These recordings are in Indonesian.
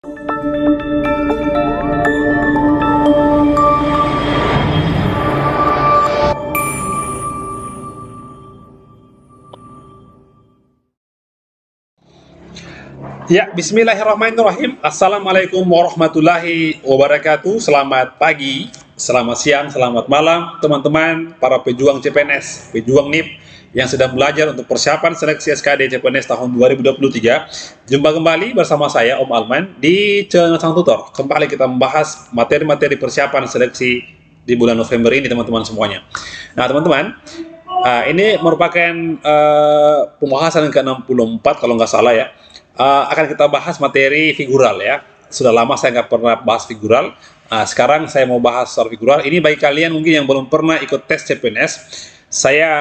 Ya, bismillahirrahmanirrahim. Assalamualaikum warahmatullahi wabarakatuh. Selamat pagi, selamat siang, selamat malam, teman-teman para pejuang CPNS, pejuang NIP yang sedang belajar untuk persiapan seleksi SKD CPNS tahun 2023. Jumpa kembali bersama saya, Om Alman, di channel Sang Tutor. Kembali kita membahas materi-materi persiapan seleksi di bulan November ini, teman-teman semuanya. Nah, teman-teman, ini merupakan pembahasan yang ke-64 kalau nggak salah ya. Akan kita bahas materi figural ya. Sudah lama saya nggak pernah bahas figural. Sekarang saya mau bahas soal figural. Ini bagi kalian mungkin yang belum pernah ikut tes CPNS, saya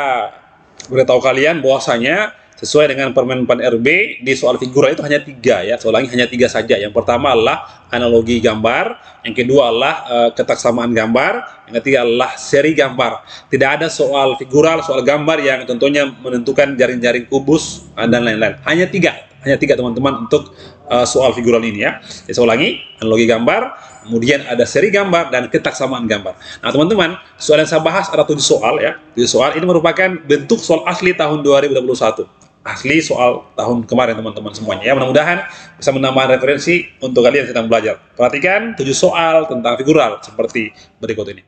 beritahu kalian bahwasanya sesuai dengan Permen-Pan RB di soal figural itu hanya 3 ya. Soalnya hanya 3 saja. Yang pertama adalah analogi gambar, yang kedua adalah ketaksamaan gambar, yang ketiga adalah seri gambar. Tidak ada soal figural, soal gambar yang tentunya menentukan jaring-jaring kubus dan lain-lain. Hanya tiga teman-teman untuk soal figural ini ya. Saya ulangi, analogi gambar, kemudian ada seri gambar dan ketaksamaan gambar. Nah, teman-teman, soal yang saya bahas ada 7 soal ya. 7 soal ini merupakan bentuk soal asli tahun 2021. Asli soal tahun kemarin, teman-teman semuanya ya. Mudah-mudahan bisa menambah referensi untuk kalian yang sedang belajar. Perhatikan 7 soal tentang figural seperti berikut ini.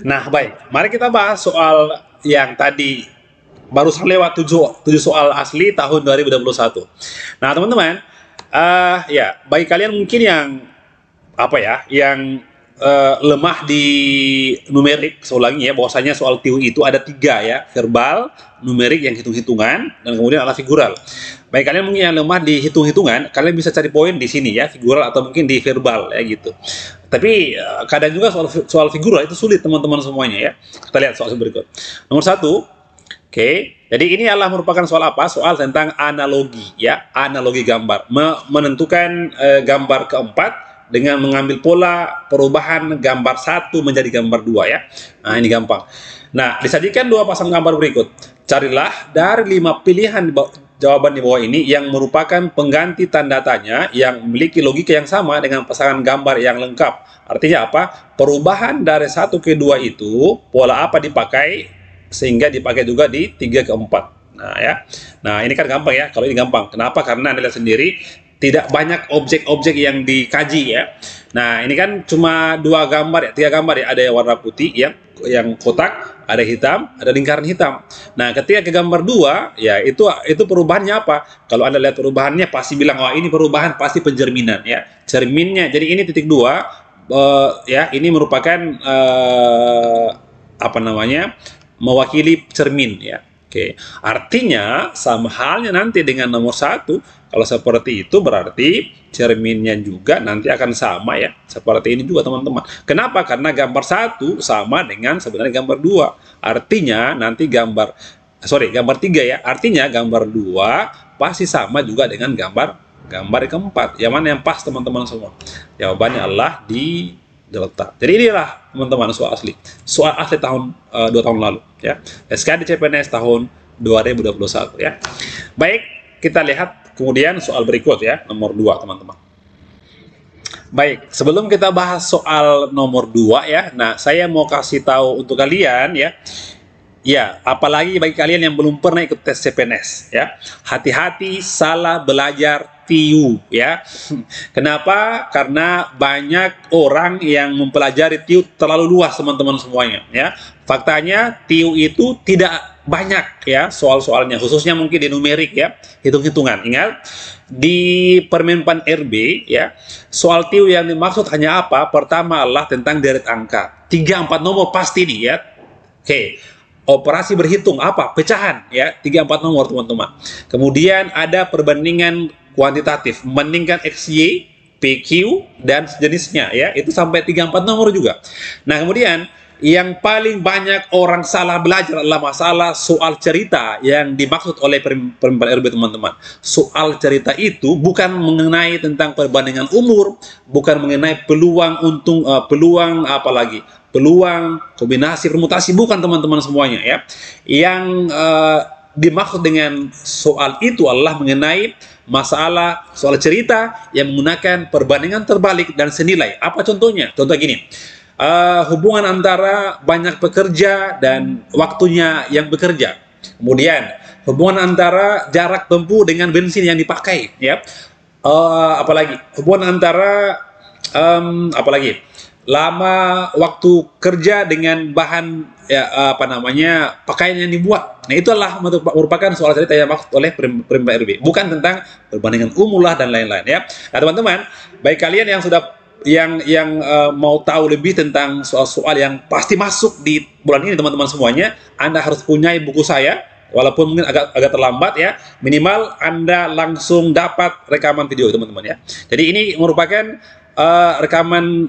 Nah, baik. Mari kita bahas soal yang tadi barusan lewat 7 soal asli tahun 2021. Nah, teman-teman, ya, bagi kalian mungkin yang apa ya, yang lemah di numerik, saya ulangi ya, bahwasanya soal TIW itu ada 3 ya, verbal, numerik yang hitung-hitungan, dan kemudian ada figural. Bagi kalian mungkin yang lemah di hitung-hitungan, kalian bisa cari poin di sini ya, figural atau mungkin di verbal ya gitu. Tapi kadang juga soal figural itu sulit teman-teman semuanya ya. Kita lihat soal berikut. Nomor 1, oke. Jadi ini adalah merupakan soal apa? Soal tentang analogi ya, analogi gambar. Menentukan gambar keempat dengan mengambil pola perubahan gambar 1 menjadi gambar 2 ya. Nah, ini gampang. Nah, disajikan 2 pasang gambar berikut. Carilah dari 5 pilihan jawaban di bawah ini yang merupakan pengganti tanda tanya yang memiliki logika yang sama dengan pasangan gambar yang lengkap. Artinya apa? Perubahan dari 1 ke 2 itu, pola apa dipakai sehingga dipakai juga di 3 ke 4. Nah ya. Nah, ini kan gampang ya. Kalau ini gampang. Kenapa? Karena Anda lihat sendiri tidak banyak objek-objek yang dikaji ya. Nah, ini kan cuma 2 gambar ya, 3 gambar ya. Ada yang warna putih yang kotak, ada hitam, ada lingkaran hitam. Nah, ketika ke gambar 2 ya, itu perubahannya apa? Kalau Anda lihat perubahannya pasti bilang, wah, ini perubahan pasti pencerminan ya. Cerminnya. Jadi ini titik 2 ya, ini merupakan apa namanya? Mewakili cermin ya. Oke, artinya sama halnya nanti dengan nomor 1. Kalau seperti itu berarti cerminnya juga nanti akan sama ya. Seperti ini juga teman-teman. Kenapa? Karena gambar 1 sama dengan sebenarnya gambar 2. Artinya nanti gambar 3 ya. Artinya gambar 2 pasti sama juga dengan gambar keempat. Yang mana yang pas teman-teman semua? Jawabannya adalah di delta. Jadi inilah teman-teman soal asli. Soal asli tahun 2 tahun lalu ya. SKD CPNS tahun 2021 ya. Baik, kita lihat kemudian soal berikut ya, nomor 2 teman-teman. Baik, sebelum kita bahas soal nomor 2 ya. Nah, saya mau kasih tahu untuk kalian ya. Ya, apalagi bagi kalian yang belum pernah ikut tes CPNS ya. Hati-hati salah belajar TIU ya. Kenapa? Karena banyak orang yang mempelajari TIU terlalu luas teman-teman semuanya ya. Faktanya TIU itu tidak banyak ya soal-soalnya, khususnya mungkin di numerik ya, hitung-hitungan. Ingat di Permenpan RB ya, soal TIU yang dimaksud hanya apa? Pertama adalah tentang deret angka. 3-4 nomor pasti nih ya. Oke. Operasi berhitung apa? Pecahan ya, 3-4 nomor teman-teman. Kemudian ada perbandingan kuantitatif, membandingkan XY, PQ dan sejenisnya ya. Itu sampai 3-4 nomor juga. Nah, kemudian yang paling banyak orang salah belajar adalah masalah soal cerita yang dimaksud oleh Permenpan RB teman-teman. Soal cerita itu bukan mengenai tentang perbandingan umur, bukan mengenai peluang untung, peluang apalagi peluang, kombinasi, permutasi, bukan teman-teman semuanya ya. Yang dimaksud dengan soal itu adalah mengenai masalah soal cerita yang menggunakan perbandingan terbalik dan senilai. Apa contohnya? Contoh gini, hubungan antara banyak pekerja dan waktunya yang bekerja. Kemudian hubungan antara jarak tempuh dengan bensin yang dipakai ya. Apalagi hubungan antara apalagi lama waktu kerja dengan bahan ya, apa namanya pakaian yang dibuat. Nah, itulah merupakan soal cerita yang maksud oleh Permenpan RB, bukan tentang perbandingan umur lah dan lain-lain ya. Nah, teman-teman, baik kalian yang sudah mau tahu lebih tentang soal-soal yang pasti masuk di bulan ini teman-teman semuanya, Anda harus punya buku saya. Walaupun mungkin agak terlambat ya, minimal Anda langsung dapat rekaman video teman-teman ya. Jadi ini merupakan rekaman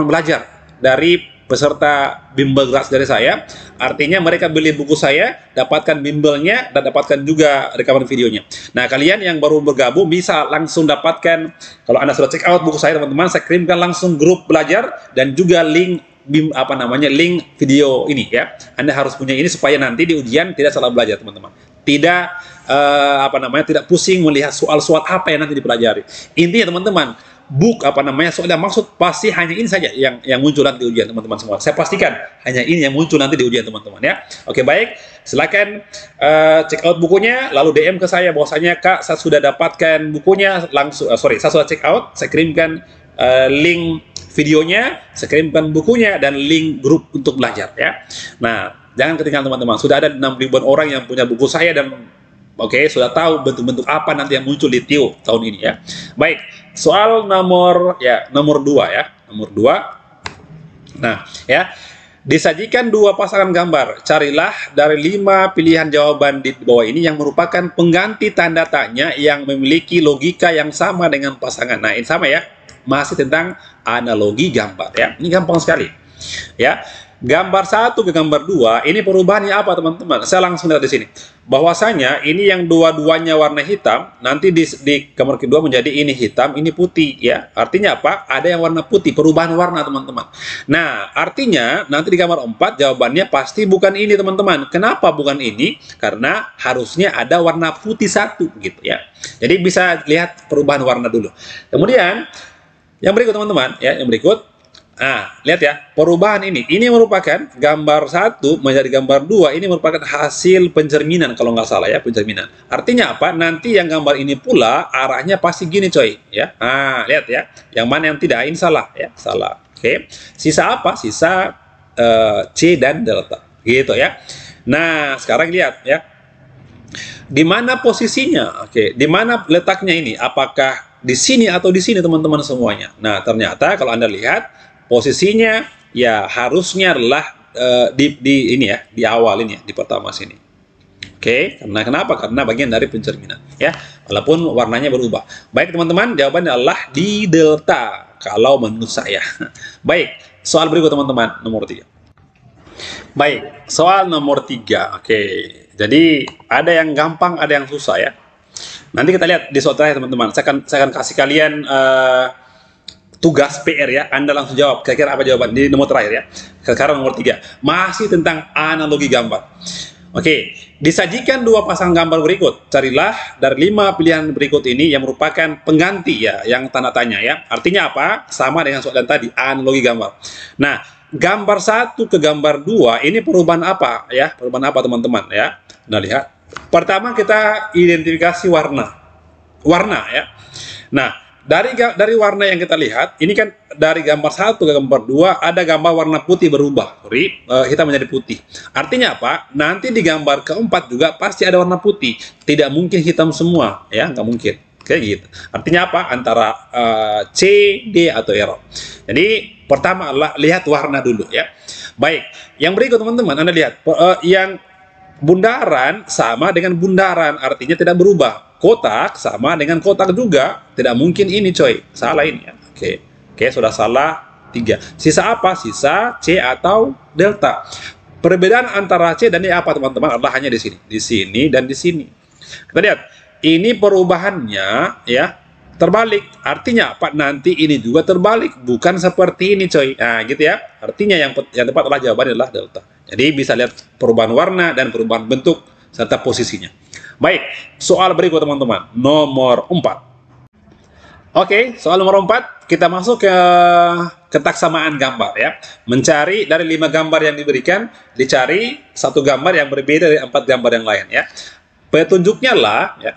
belajar dari peserta bimbel gratis dari saya. Artinya mereka beli buku saya, dapatkan bimbelnya, dan dapatkan juga rekaman videonya. Nah, kalian yang baru bergabung bisa langsung dapatkan, kalau Anda sudah check out buku saya teman-teman, saya kirimkan langsung grup belajar dan juga link link video ini ya. Anda harus punya ini supaya nanti di ujian tidak salah belajar teman-teman. Tidak tidak pusing melihat soal-soal apa yang nanti dipelajari. Intinya teman-teman, soal yang maksud pasti hanya ini saja yang muncul nanti di ujian teman-teman semua. Saya pastikan hanya ini yang muncul nanti di ujian teman-teman ya. Oke, baik, silakan check out bukunya lalu DM ke saya bahwasanya Kak, saya sudah dapatkan bukunya, langsung saya sudah check out, saya kirimkan link videonya, saya kirimkan bukunya dan link grup untuk belajar ya. Nah, jangan ketinggalan teman-teman, sudah ada 6 ribuan orang yang punya buku saya dan sudah tahu bentuk-bentuk apa nanti yang muncul di TIU tahun ini ya. Baik, soal nomor 2 ya. Nomor 2. Nah, ya. Disajikan 2 pasangan gambar. Carilah dari 5 pilihan jawaban di bawah ini yang merupakan pengganti tanda tanya yang memiliki logika yang sama dengan pasangan. Nah, ini sama ya. Masih tentang analogi gambar ya. Ini gampang sekali. Ya. Gambar 1 ke gambar 2, ini perubahannya apa teman-teman? Saya langsung lihat di sini. Bahwasanya ini yang dua-duanya warna hitam, nanti di gambar kedua menjadi ini hitam, ini putih ya. Artinya apa? Ada yang warna putih, perubahan warna teman-teman. Nah, artinya nanti di gambar 4 jawabannya pasti bukan ini teman-teman. Kenapa bukan ini? Karena harusnya ada warna putih 1 gitu ya. Jadi bisa lihat perubahan warna dulu. Kemudian yang berikut teman-teman ya, yang berikut. Nah, lihat ya, perubahan ini merupakan gambar 1 menjadi gambar 2, ini merupakan hasil pencerminan kalau nggak salah ya, pencerminan. Artinya apa? Nanti yang gambar ini pula arahnya pasti gini coy ya. Nah, lihat ya, yang mana yang tidak, ini salah ya, salah. Oke. Sisa apa? Sisa C dan delta. Gitu ya. Nah, sekarang lihat ya. Di mana posisinya? Oke, di mana letaknya ini? Apakah di sini atau di sini teman-teman semuanya? Nah, ternyata kalau Anda lihat posisinya ya harusnya adalah di ini ya, di awal ini ya, di pertama sini. Oke, karena kenapa? Karena bagian dari pencerminan ya, walaupun warnanya berubah. Baik teman-teman, jawabannya adalah di delta kalau menurut saya. Baik, soal berikut teman-teman, nomor 3. Baik, soal nomor 3. Oke, jadi ada yang gampang, ada yang susah ya. Nanti kita lihat di soal terakhir teman-teman. Saya akan kasih kalian tugas PR ya, Anda langsung jawab kira-kira apa jawaban di nomor terakhir ya. Sekarang nomor 3, masih tentang analogi gambar. Oke, disajikan 2 pasang gambar berikut. Carilah dari 5 pilihan berikut ini yang merupakan pengganti ya, yang tanda tanya ya. Artinya apa? Sama dengan soal tadi, analogi gambar. Nah, gambar 1 ke gambar 2 ini perubahan apa ya? Perubahan apa teman-teman ya? Nah, lihat. Pertama kita identifikasi warna. warna ya. Nah, dari warna yang kita lihat, ini kan dari gambar 1 ke gambar 2 ada gambar warna putih berubah, hitam menjadi putih. Artinya apa? Nanti di gambar keempat juga pasti ada warna putih. Tidak mungkin hitam semua, ya, nggak mungkin. Kayak gitu. Artinya apa? Antara C, D atau error. Jadi pertama adalah lihat warna dulu ya. Baik, yang berikut teman-teman, Anda lihat yang bundaran sama dengan bundaran, artinya tidak berubah. Kotak sama dengan kotak juga, tidak mungkin ini coy, salah ini ya. Oke, sudah salah 3. Sisa apa? Sisa C atau delta. Perbedaan antara C dan D apa teman-teman? Adalah hanya di sini dan di sini. Kita lihat, ini perubahannya ya terbalik. Artinya apa? Nanti ini juga terbalik, bukan seperti ini coy. Nah gitu ya. Artinya yang tepat adalah jawabannya adalah delta. Jadi bisa lihat perubahan warna dan perubahan bentuk serta posisinya. Baik, soal berikut teman-teman, nomor 4. Oke, soal nomor 4, kita masuk ke ketaksamaan gambar ya. Mencari dari 5 gambar yang diberikan, dicari satu gambar yang berbeda dari 4 gambar yang lain ya. Petunjuknya lah ya,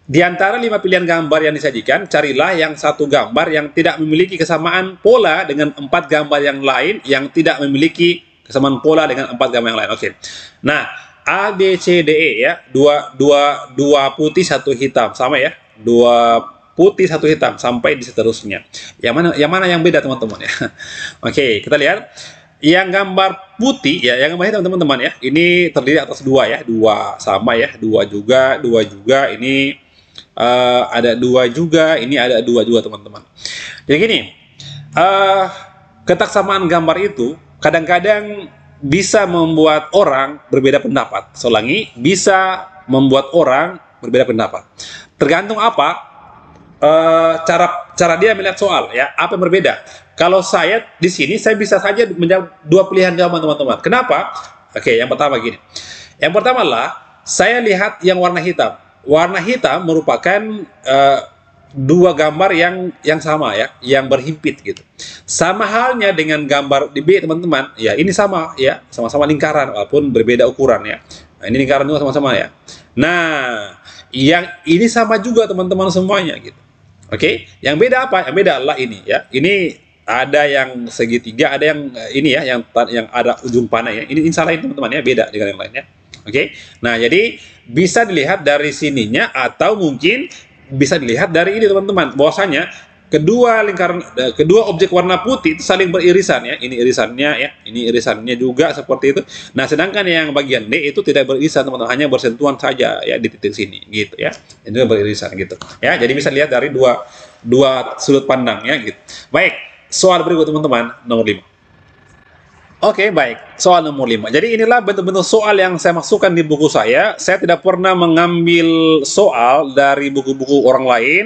di antara 5 pilihan gambar yang disajikan, carilah yang satu gambar yang tidak memiliki kesamaan pola dengan 4 gambar yang lain yang tidak memiliki kesamaan pola dengan 4 gambar yang lain. Oke. Nah, A, B, C, D, E ya, dua putih satu hitam, sama ya, 2 putih satu hitam sampai di seterusnya. Yang mana yang beda teman-teman ya? Oke, kita lihat yang gambar putih ya, yang gambar hitam teman-teman ya, ini terdiri atas 2 ya, 2 sama ya, 2 juga, ini ada 2 juga, ini ada 2 juga teman-teman. Jadi gini, ketaksamaan gambar itu kadang-kadang bisa membuat orang berbeda pendapat. Solangi bisa membuat orang berbeda pendapat. Tergantung apa cara dia melihat soal ya, apa yang berbeda. Kalau saya di sini saya bisa saja menjawab 2 pilihan jawaban teman-teman. Kenapa? Oke, yang pertama gini. Yang pertama adalah saya lihat yang warna hitam. Warna hitam merupakan 2 gambar yang sama ya, yang berhimpit gitu. Sama halnya dengan gambar di B teman-teman, ya ini sama ya, sama-sama lingkaran walaupun berbeda ukuran ya. Nah, ini lingkaran juga sama-sama ya. Nah, yang ini sama juga teman-teman semuanya gitu. Oke, yang beda apa? Yang beda adalah ini ya. Ini ada yang segitiga, ada yang ini ya, yang ada ujung panah ya. Ini salah teman-teman ya, beda dengan yang lainnya. Oke. Nah, jadi bisa dilihat dari sininya atau mungkin bisa dilihat dari ini teman-teman, bahwasanya kedua objek warna putih itu saling beririsan ya. Ini irisannya ya, ini irisannya juga seperti itu. Nah, sedangkan yang bagian D itu tidak beririsan teman-teman, hanya bersentuhan saja ya di titik sini gitu ya. Ini beririsan gitu ya. Jadi bisa lihat dari dua sudut pandang ya gitu. Baik, soal berikut teman-teman, nomor 5. Oke, baik. Soal nomor 5. Jadi inilah bentuk-bentuk soal yang saya masukkan di buku saya. Saya tidak pernah mengambil soal dari buku-buku orang lain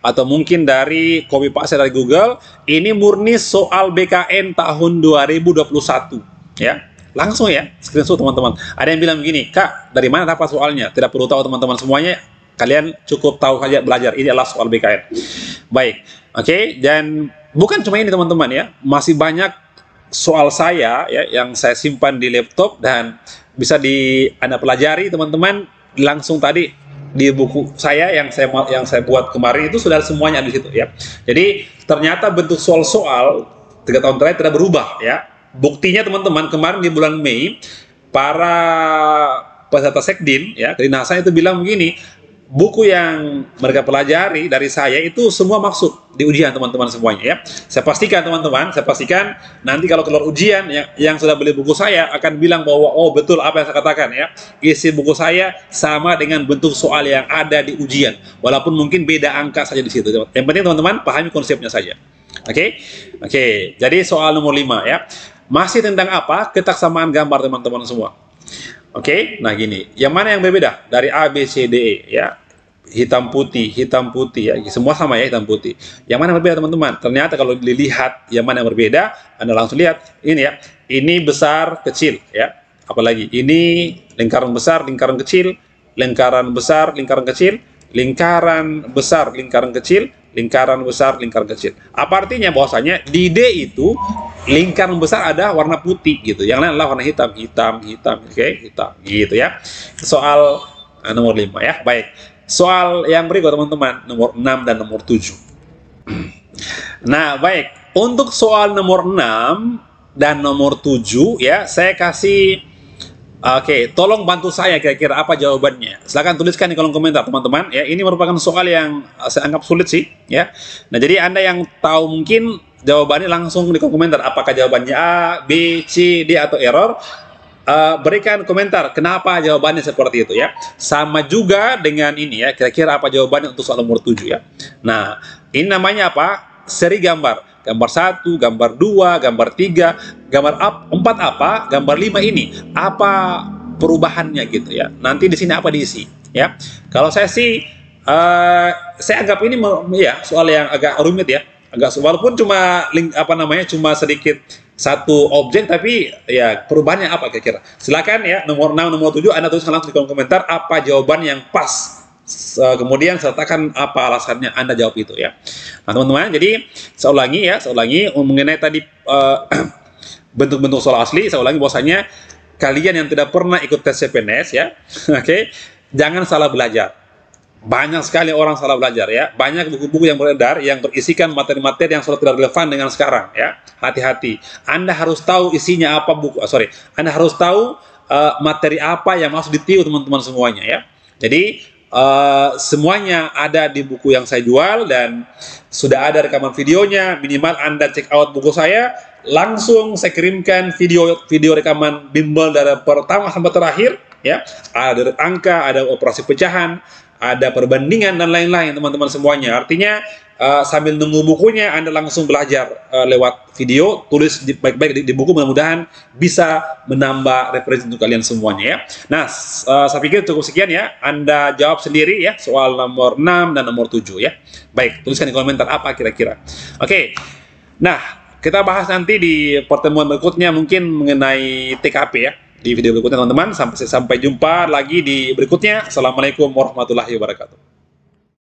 atau mungkin dari copy paste dari Google. Ini murni soal BKN tahun 2021 ya. Langsung ya, screenshot teman-teman. Ada yang bilang begini, "Kak, dari mana dapat soalnya?" Tidak perlu tahu teman-teman semuanya. Kalian cukup tahu saja belajar. Ini adalah soal BKN. Baik. Oke, dan bukan cuma ini teman-teman ya. Masih banyak soal saya ya yang saya simpan di laptop dan bisa Anda pelajari teman-teman langsung tadi di buku saya yang saya buat kemarin itu sudah semuanya di situ ya. Jadi ternyata bentuk soal-soal 3 tahun terakhir tidak berubah ya. Buktinya teman-teman, kemarin di bulan Mei para peserta Sekdin ya dari NASA itu bilang begini, buku yang mereka pelajari dari saya itu semua masuk di ujian teman-teman semuanya ya. Saya pastikan teman-teman, nanti kalau keluar ujian yang sudah beli buku saya akan bilang bahwa oh betul apa yang saya katakan ya. Isi buku saya sama dengan bentuk soal yang ada di ujian. Walaupun mungkin beda angka saja di situ. Yang penting teman-teman pahami konsepnya saja. Oke. Jadi soal nomor 5 ya. Masih tentang apa? Ketaksamaan gambar teman-teman semua. Oke, nah gini, yang mana yang berbeda dari A, B, C, D, E ya, hitam putih ya, semua sama ya hitam putih. Yang mana yang berbeda teman-teman? Ternyata kalau dilihat yang mana yang berbeda, Anda langsung lihat ini ya, ini besar kecil ya, apalagi ini lingkaran besar, lingkaran kecil, lingkaran besar, lingkaran kecil, lingkaran besar, lingkaran kecil, lingkaran besar, lingkaran kecil. Apa artinya? Bahwasanya di D itu lingkaran besar ada warna putih gitu, yang lain adalah warna hitam, oke, hitam gitu ya. Soal nomor 5 ya. Baik, soal yang berikut teman-teman, nomor 6 dan nomor 7. Nah, baik. Untuk soal nomor 6 dan nomor 7 ya, saya kasih oke, tolong bantu saya kira-kira apa jawabannya. Silahkan tuliskan di kolom komentar teman-teman ya. Ini merupakan soal yang saya anggap sulit sih ya. Nah, jadi Anda yang tahu mungkin jawabannya langsung di kolom komentar. Apakah jawabannya A, B, C, D atau error? Berikan komentar kenapa jawabannya seperti itu ya. Sama juga dengan ini ya. Kira-kira apa jawabannya untuk soal nomor 7 ya. Nah, ini namanya apa? Seri gambar. Gambar 1, gambar 2, gambar 3, gambar 4 apa, gambar 5 ini. Apa perubahannya gitu ya. Nanti di sini apa diisi ya. Kalau saya sih saya anggap ini ya soal yang agak rumit ya. Walaupun cuma cuma sedikit satu objek, tapi ya perubahannya apa kira-kira. Silakan ya, nomor 6, nomor 7 Anda tuliskan langsung di kolom komentar apa jawaban yang pas. Kemudian sertakan apa alasannya, Anda jawab itu ya. Nah teman-teman, jadi saya ulangi mengenai tadi bentuk-bentuk soal asli. Saya ulangi bahwasanya kalian yang tidak pernah ikut tes CPNS ya, oke, jangan salah belajar. Banyak sekali orang salah belajar ya. Banyak buku-buku yang beredar yang berisikan materi-materi yang sudah tidak relevan dengan sekarang ya. Hati-hati. Anda harus tahu isinya apa Anda harus tahu materi apa yang harus ditiru teman-teman semuanya ya. Jadi semuanya ada di buku yang saya jual dan sudah ada rekaman videonya. Minimal Anda check out buku saya, langsung saya kirimkan video rekaman bimbel dari pertama sampai terakhir ya. Ada angka, ada operasi pecahan, ada perbandingan dan lain-lain teman-teman semuanya. Artinya sambil nunggu bukunya Anda langsung belajar lewat video, tulis baik-baik di buku, mudah-mudahan bisa menambah referensi untuk kalian semuanya ya. Nah, saya pikir cukup sekian ya. Anda jawab sendiri ya soal nomor 6 dan nomor 7 ya. Baik, tuliskan di komentar apa kira-kira. Oke. Nah, kita bahas nanti di pertemuan berikutnya mungkin mengenai TKP ya. Di video berikutnya teman-teman. Sampai jumpa lagi di berikutnya. Assalamualaikum warahmatullahi wabarakatuh.